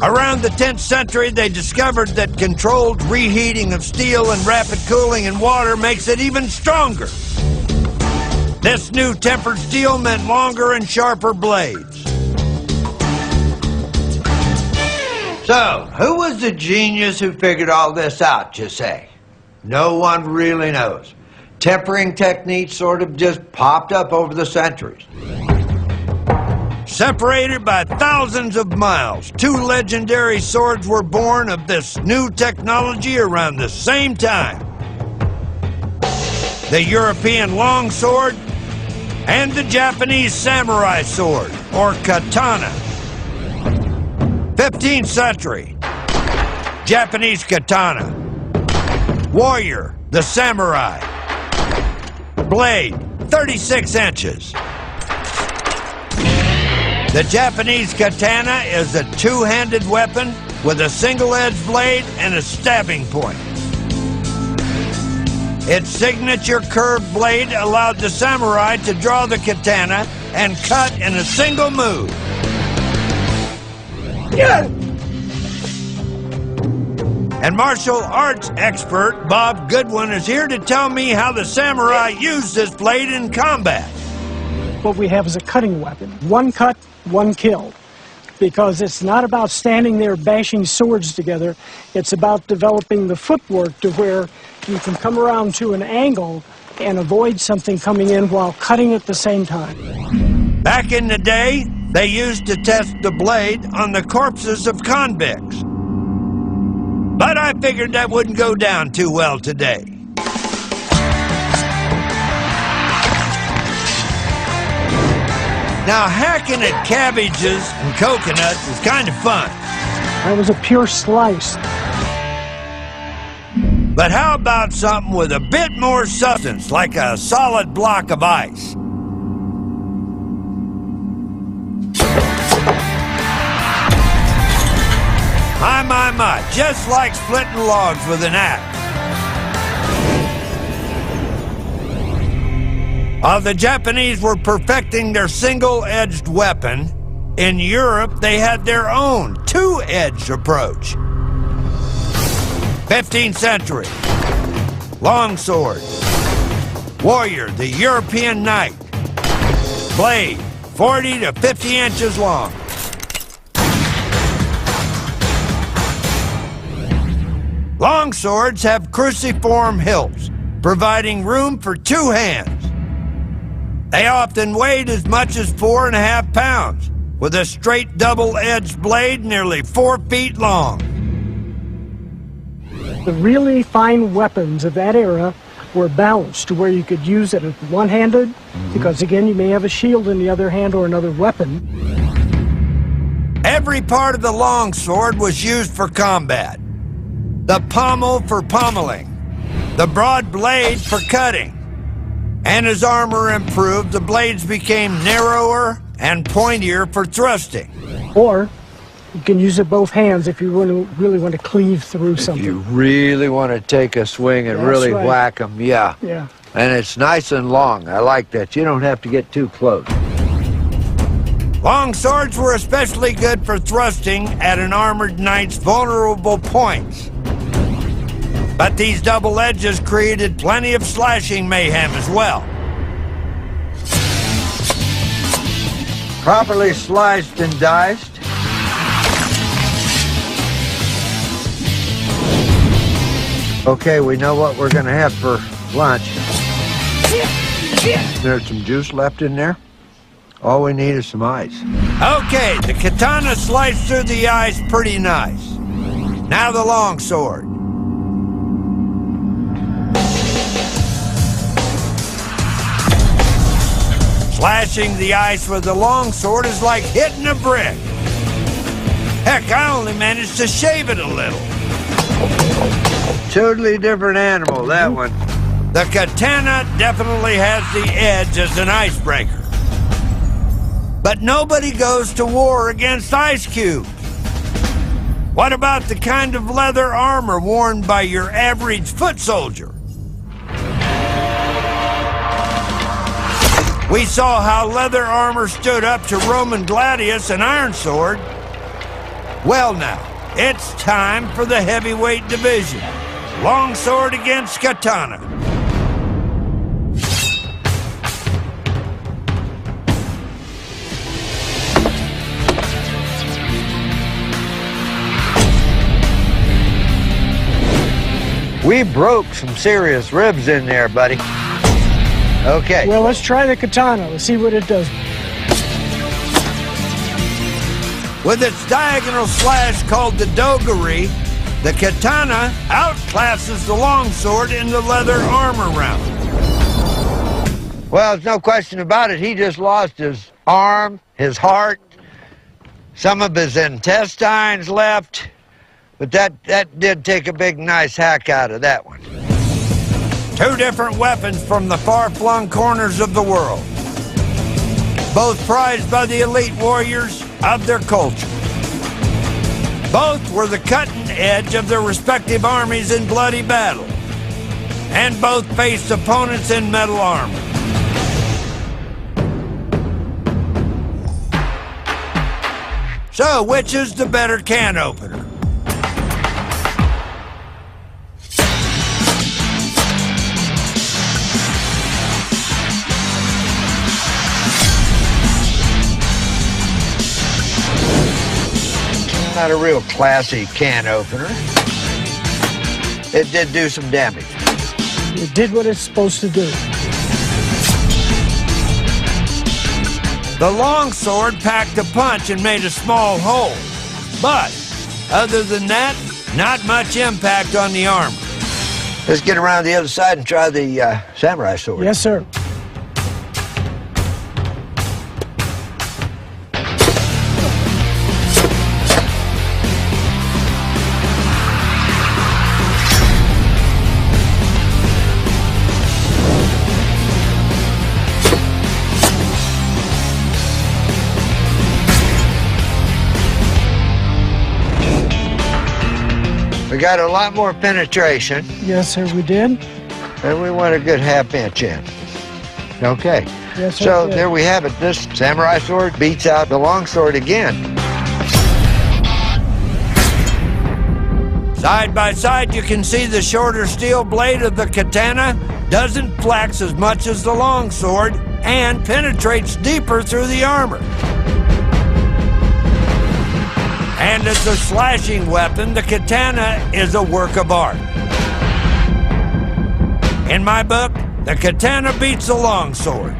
Around the 10th century, they discovered that controlled reheating of steel and rapid cooling in water makes it even stronger. This new tempered steel meant longer and sharper blades. So, who was the genius who figured all this out, you say? No one really knows. Tempering techniques sort of just popped up over the centuries. Separated by thousands of miles, two legendary swords were born of this new technology around the same time. The European longsword and the Japanese samurai sword, or katana. 15th century, Japanese katana. Warrior, the samurai. Blade, 36 inches. The Japanese katana is a two-handed weapon with a single-edged blade and a stabbing point. Its signature curved blade allowed the samurai to draw the katana and cut in a single move. Yeah. And martial arts expert Bob Goodwin is here to tell me how the samurai used this blade in combat. What we have is a cutting weapon. One cut, one kill. Because it's not about standing there bashing swords together. It's about developing the footwork to where you can come around to an angle and avoid something coming in while cutting at the same time. Back in the day, they used to test the blade on the corpses of convicts. But I figured that wouldn't go down too well today. Now, hacking at cabbages and coconuts is kind of fun. That was a pure slice. But how about something with a bit more substance, like a solid block of ice? My, just like splitting logs with an axe. While the Japanese were perfecting their single-edged weapon, in Europe they had their own two-edged approach. 15th century, longsword. Warrior, the European knight. Blade, 40 to 50 inches long. Longswords have cruciform hilts, providing room for two hands. They often weighed as much as 4.5 pounds, with a straight double-edged blade nearly 4 feet long. The really fine weapons of that era were balanced to where you could use it one-handed, because again, you may have a shield in the other hand or another weapon. Every part of the longsword was used for combat. The pommel for pommeling, the broad blade for cutting. And as armor improved, the blades became narrower and pointier for thrusting. Or you can use it both hands if you really want to cleave through something. If you really want to take a swing and really whack them, yeah. Yeah. And it's nice and long. I like that. You don't have to get too close. Long swords were especially good for thrusting at an armored knight's vulnerable points. But these double edges created plenty of slashing mayhem as well. Properly sliced and diced. Okay, we know what we're going to have for lunch. There's some juice left in there. All we need is some ice. Okay, the katana sliced through the ice pretty nice. Now the longsword. Slashing the ice with the longsword is like hitting a brick. Heck, I only managed to shave it a little. Totally different animal, that one. The katana definitely has the edge as an icebreaker. But nobody goes to war against ice cubes. What about the kind of leather armor worn by your average foot soldier? We saw how leather armor stood up to Roman gladius and iron sword. Well now, it's time for the heavyweight division. Longsword against Katana. We broke some serious ribs in there, buddy. Okay. Well, let's try the Katana. Let's see what it does. With its diagonal slash called the dogari, the Katana outclasses the Longsword in the leather armor round. Well, there's no question about it. He just lost his arm, his heart, some of his intestines left. But that did take a big, nice hack out of that one. Two different weapons from the far-flung corners of the world. Both prized by the elite warriors of their culture. Both were the cutting edge of their respective armies in bloody battle. And both faced opponents in metal armor. So, which is the better can opener? Not a real classy can opener. It did do some damage. It did what it's supposed to do. The Longsword packed a punch and made a small hole. But, other than that, not much impact on the armor. Let's get around the other side and try the samurai sword. Yes, sir. We got a lot more penetration. Yes, sir, we did. And we want a good half-inch in. Okay. Yes, sir. So there we have it. This samurai sword beats out the longsword again. Side by side, you can see the shorter steel blade of the Katana doesn't flex as much as the Longsword and penetrates deeper through the armor. And as a slashing weapon, the Katana is a work of art. In my book, the Katana beats the Longsword.